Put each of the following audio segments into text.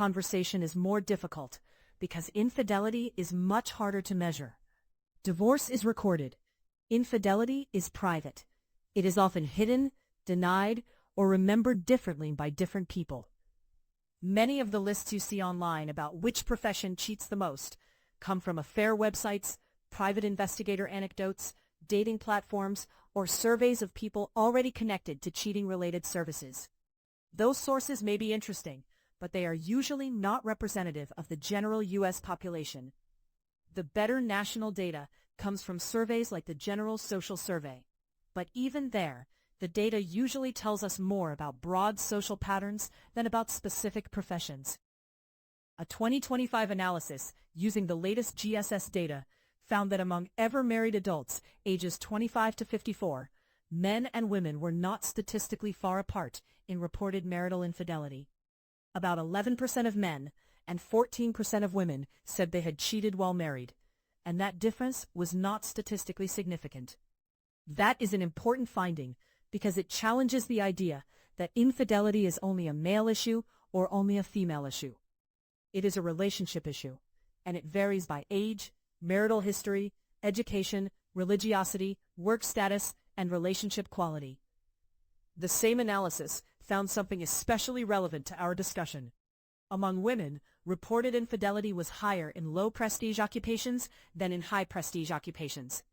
conversation is more difficult because infidelity is much harder to measure. Divorce is recorded. Infidelity is private. It is often hidden, denied, or remembered differently by different people. Many of the lists you see online about which profession cheats the most come from affair websites, private investigator anecdotes, dating platforms, or surveys of people already connected to cheating-related services. Those sources may be interesting, but they are usually not representative of the general U.S. population. The better national data comes from surveys like the General Social Survey. But even there, the data usually tells us more about broad social patterns than about specific professions. A 2025 analysis using the latest GSS data found that among ever-married adults ages 25 to 54, men and women were not statistically far apart in reported marital infidelity. About 11% of men and 14% of women said they had cheated while married, and that difference was not statistically significant. That is an important finding because it challenges the idea that infidelity is only a male issue or only a female issue. It is a relationship issue, and it varies by age, marital history, education, religiosity, work status, and relationship quality. The same analysis found something especially relevant to our discussion. Among women, reported infidelity was higher in low-prestige occupations than in high-prestige occupations.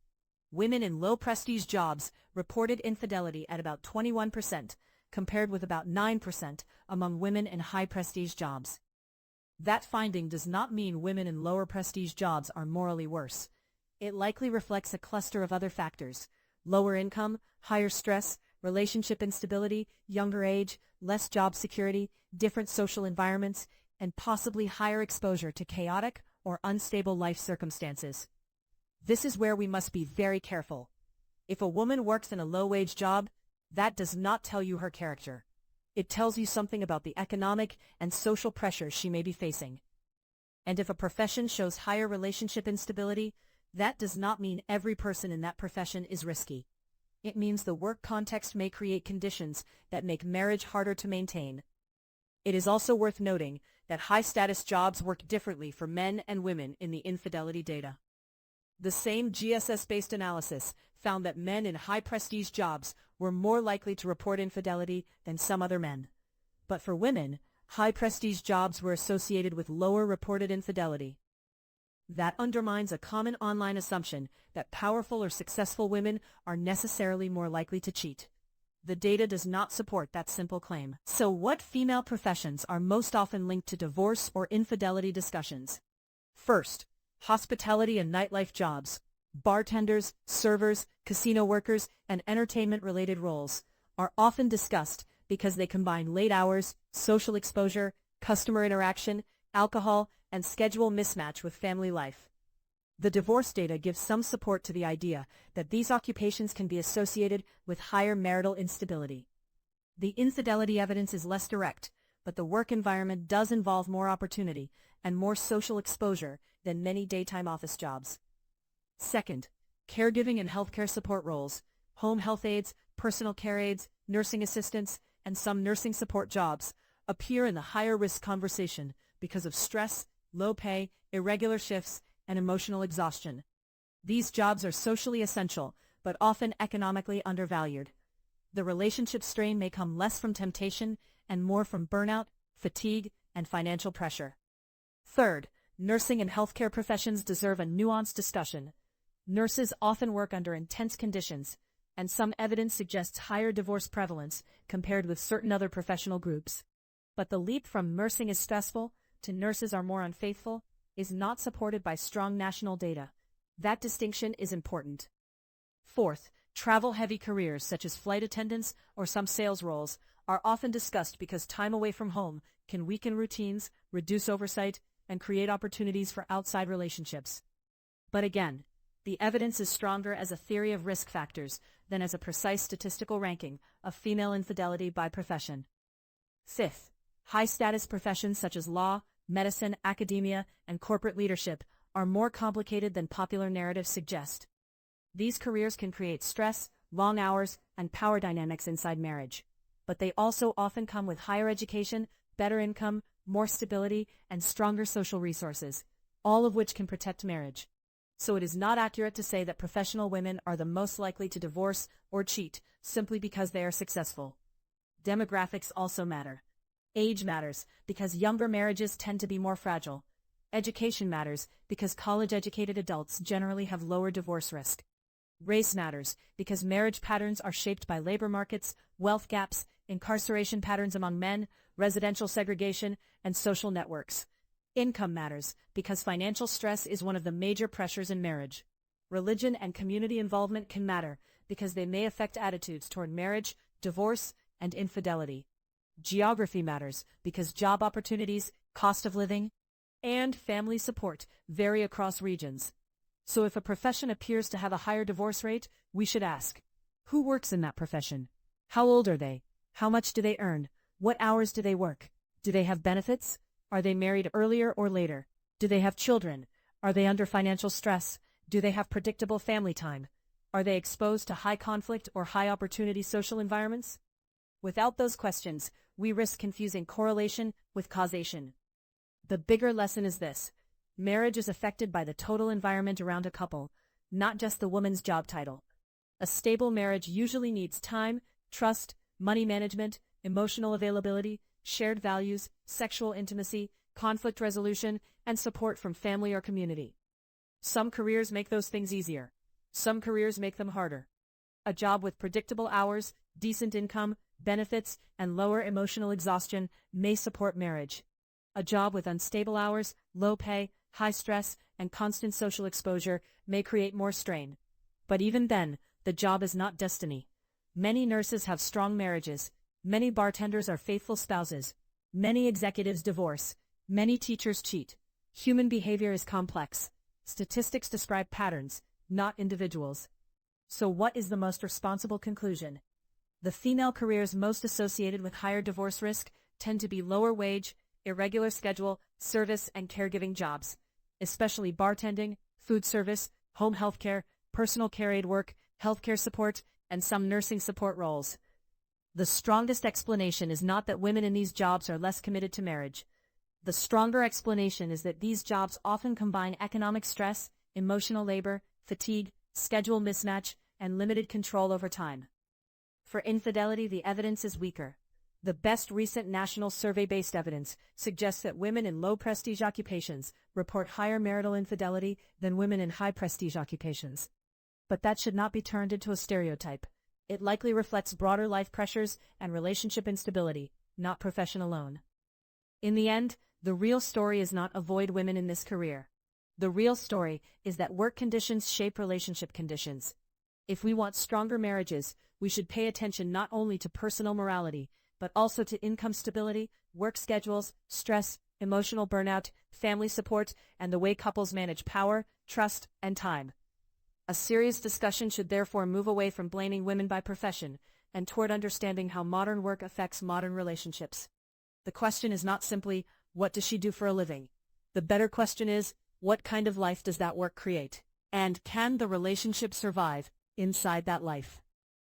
Women in low-prestige jobs reported infidelity at about 21%, compared with about 9% among women in high-prestige jobs. That finding does not mean women in lower-prestige jobs are morally worse. It likely reflects a cluster of other factors: lower income, higher stress, relationship instability, younger age, less job security, different social environments, and possibly higher exposure to chaotic or unstable life circumstances. This is where we must be very careful. If a woman works in a low-wage job, that does not tell you her character. It tells you something about the economic and social pressures she may be facing. And if a profession shows higher relationship instability, that does not mean every person in that profession is risky. It means the work context may create conditions that make marriage harder to maintain. It is also worth noting that high-status jobs work differently for men and women in the infidelity data. The same GSS-based analysis found that men in high-prestige jobs were more likely to report infidelity than some other men. But for women, high-prestige jobs were associated with lower reported infidelity. That undermines a common online assumption that powerful or successful women are necessarily more likely to cheat. The data does not support that simple claim. So what female professions are most often linked to divorce or infidelity discussions? First, hospitality and nightlife jobs. Bartenders, servers, casino workers, and entertainment-related roles are often discussed because they combine late hours, social exposure, customer interaction, alcohol, and schedule mismatch with family life. The divorce data gives some support to the idea that these occupations can be associated with higher marital instability. The infidelity evidence is less direct, but the work environment does involve more opportunity and more social exposure than many daytime office jobs. Second, caregiving and healthcare support roles. Home health aides, personal care aides, nursing assistants, and some nursing support jobs appear in the higher risk conversation because of stress, low pay, irregular shifts, and emotional exhaustion. These jobs are socially essential, but often economically undervalued. The relationship strain may come less from temptation and more from burnout, fatigue, and financial pressure. Third, nursing and healthcare professions deserve a nuanced discussion. Nurses often work under intense conditions, and some evidence suggests higher divorce prevalence compared with certain other professional groups. But the leap from nursing is stressful to nurses are more unfaithful is not supported by strong national data. That distinction is important. Fourth, travel-heavy careers such as flight attendants or some sales roles are often discussed because time away from home can weaken routines, reduce oversight, and create opportunities for outside relationships. But again, the evidence is stronger as a theory of risk factors than as a precise statistical ranking of female infidelity by profession. Fifth, high-status professions such as law, medicine, academia, and corporate leadership are more complicated than popular narratives suggest. These careers can create stress, long hours, and power dynamics inside marriage. But they also often come with higher education, better income, more stability, and stronger social resources, all of which can protect marriage. So it is not accurate to say that professional women are the most likely to divorce or cheat simply because they are successful. Demographics also matter. Age matters because younger marriages tend to be more fragile. Education matters because college-educated adults generally have lower divorce risk. Race matters because marriage patterns are shaped by labor markets, wealth gaps, incarceration patterns among men, residential segregation, and social networks. Income matters because financial stress is one of the major pressures in marriage. Religion and community involvement can matter because they may affect attitudes toward marriage, divorce, and infidelity. Geography matters because job opportunities, cost of living, and family support vary across regions. So if a profession appears to have a higher divorce rate, we should ask, who works in that profession? How old are they? How much do they earn? What hours do they work? Do they have benefits? Are they married earlier or later? Do they have children? Are they under financial stress? Do they have predictable family time? Are they exposed to high conflict or high opportunity social environments? Without those questions, we risk confusing correlation with causation. The bigger lesson is this: marriage is affected by the total environment around a couple, not just the woman's job title. A stable marriage usually needs time, trust, money management, emotional availability, shared values, sexual intimacy, conflict resolution, and support from family or community. Some careers make those things easier. Some careers make them harder. A job with predictable hours, decent income, benefits, and lower emotional exhaustion may support marriage. A job with unstable hours, low pay, high stress, and constant social exposure may create more strain. But even then, the job is not destiny. Many nurses have strong marriages. Many bartenders are faithful spouses. Many executives divorce. Many teachers cheat. Human behavior is complex. Statistics describe patterns, not individuals. So what is the most responsible conclusion? The female careers most associated with higher divorce risk tend to be lower wage, irregular schedule, service, and caregiving jobs, especially bartending, food service, home healthcare, personal care aid work, healthcare support, and some nursing support roles. The strongest explanation is not that women in these jobs are less committed to marriage. The stronger explanation is that these jobs often combine economic stress, emotional labor, fatigue, schedule mismatch, and limited control over time. For infidelity, the evidence is weaker. The best recent national survey-based evidence suggests that women in low-prestige occupations report higher marital infidelity than women in high-prestige occupations. But that should not be turned into a stereotype. It likely reflects broader life pressures and relationship instability, not profession alone. In the end, the real story is not avoid women in this career. The real story is that work conditions shape relationship conditions. If we want stronger marriages, we should pay attention not only to personal morality, but also to income stability, work schedules, stress, emotional burnout, family support, and the way couples manage power, trust, and time. A serious discussion should therefore move away from blaming women by profession and toward understanding how modern work affects modern relationships. The question is not simply, what does she do for a living? The better question is, what kind of life does that work create? And can the relationship survive inside that life?